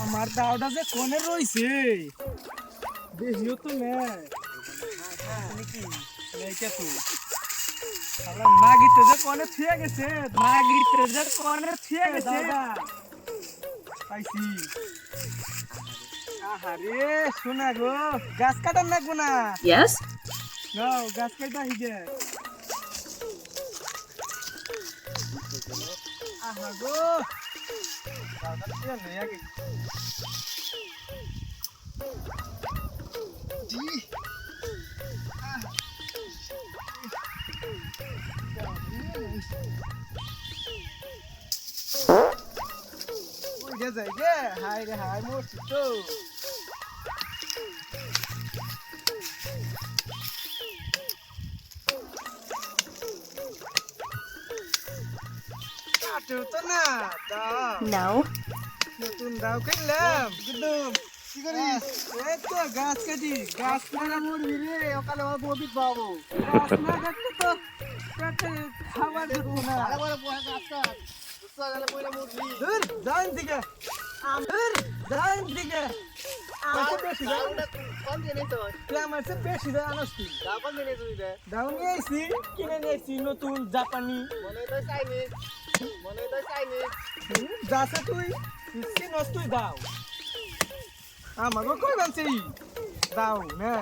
আমার দাওটা যে কোনে রইছে দেখিও তো নেই নাকি নেই কে তুই আমরা মাগিতে যে কোনে থিয়ে গেছে মাগিতে যে কোনে থিয়ে গেছে পাইছি আহারে শোনা গো গাছ কাটার লাগবো না Yes? নাও গাছ কাটা হিগে আহা গো দাওটা থিয়ে নেই আগে হাই রে হাই মরছি তো কাটু তো না দাও No. নতুন দাও কিনলাম একদম কি করিস এই তো গাছ কাটি গাছ না মরবি রে ওকালে বাবু অবি পাবো গাছ না কাটলে তো পেটে খাবার দিতো না আরে বড় গাছ কাট দুসরা গেলে পয়লা মরবি ধুর জান দিকে ধুর জান দিকে আমার বেশি দাও কোন দিনে তো তুই আমার সে বেশি দাও আনস তুই দাও কোন দিনে তুই দে দাও নিয়ে আইছি কিনে নিয়েছি নতুন জাপানি মনে তো চাইনিজ যাচ্ছে তুই চিনস তুই দাও আমাকে কই বানছি দাও না